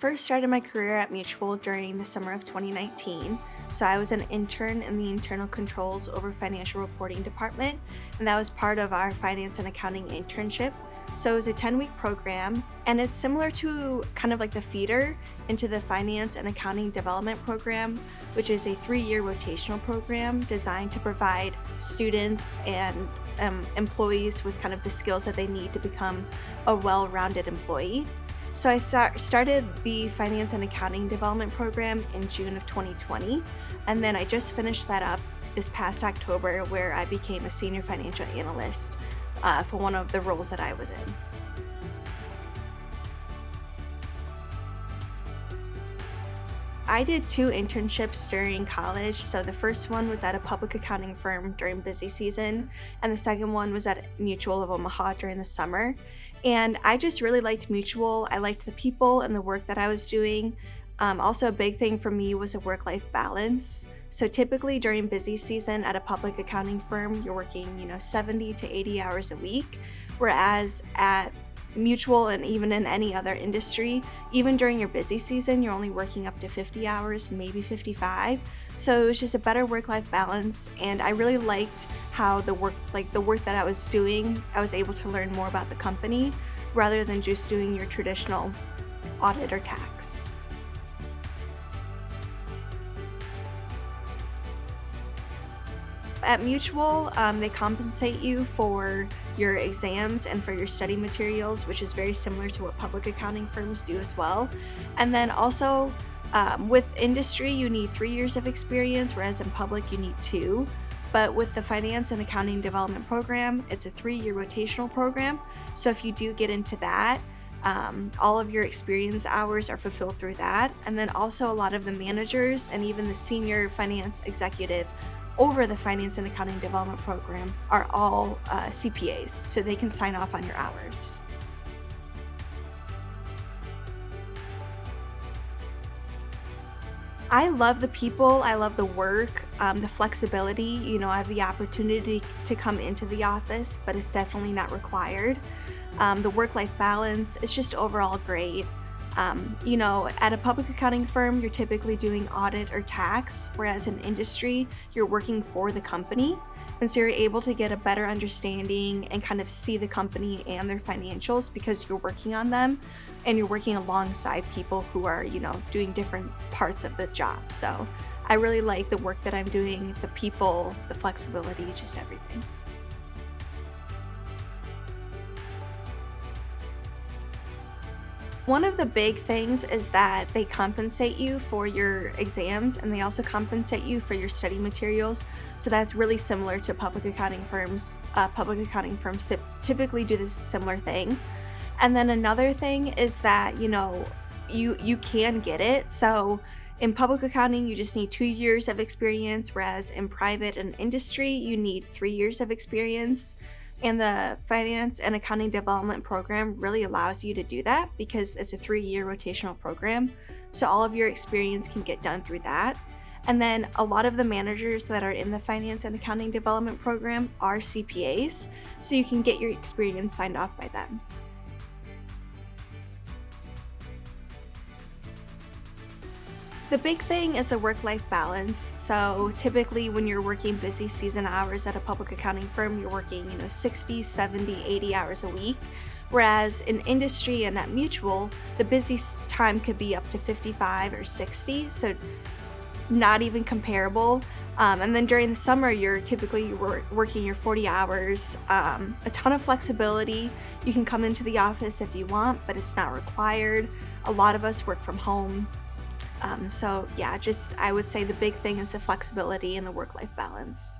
first started my career at Mutual during the summer of 2019. So I was an intern in the internal controls over financial reporting department, and that was part of our finance and accounting internship. So it was a 10-week program, and it's similar to kind of like the feeder into the finance and accounting development program, which is a 3-year rotational program designed to provide students and employees with kind of the skills that they need to become a well-rounded employee. So I started the Finance and Accounting Development Program in June of 2020, and then I just finished that up this past October where I became a senior financial analyst for one of the roles that I was in. I did 2 internships during college. So the first one was at a public accounting firm during busy season, and the second one was at Mutual of Omaha during the summer. And I just really liked Mutual. I liked the people and the work that I was doing. Also, a big thing for me was a work-life balance. So typically during busy season at a public accounting firm, you're working, 70 to 80 hours a week, whereas at Mutual and even in any other industry, even during your busy season, you're only working up to 50 hours, maybe 55. So it was just a better work-life balance, and I really liked how the work that I was doing, I was able to learn more about the company rather than just doing your traditional audit or tax. At Mutual, they compensate you for your exams and for your study materials, which is very similar to what public accounting firms do as well. And then also, with industry, you need 3 years of experience, whereas in public, you need 2. But with the Finance and Accounting Development Program, it's a 3-year rotational program. So if you do get into that, all of your experience hours are fulfilled through that. And then also a lot of the managers and even the senior finance executive over the Finance and Accounting Development Program are all CPAs, so they can sign off on your hours. I love the people, I love the work, the flexibility. I have the opportunity to come into the office, but it's definitely not required. The work-life balance is just overall great. At a public accounting firm, you're typically doing audit or tax, whereas in industry, you're working for the company. And so you're able to get a better understanding and kind of see the company and their financials because you're working on them and you're working alongside people who are, doing different parts of the job. So I really like the work that I'm doing, the people, the flexibility, just everything. One of the big things is that they compensate you for your exams, and they also compensate you for your study materials. So that's really similar to public accounting firms. Public accounting firms typically do this similar thing. And then another thing is that, you can get it. So in public accounting, you just need 2 years of experience, whereas in private and industry, you need 3 years of experience. And the Finance and Accounting Development Program really allows you to do that because it's a 3-year rotational program. So all of your experience can get done through that. And then a lot of the managers that are in the Finance and Accounting Development Program are CPAs, so you can get your experience signed off by them. The big thing is a work-life balance. So typically when you're working busy season hours at a public accounting firm, you're working, 60, 70, 80 hours a week. Whereas in industry and at Mutual, the busy time could be up to 55 or 60. So not even comparable. And then during the summer, you're typically working your 40 hours, a ton of flexibility. You can come into the office if you want, but it's not required. A lot of us work from home. I would say the big thing is the flexibility and the work-life balance.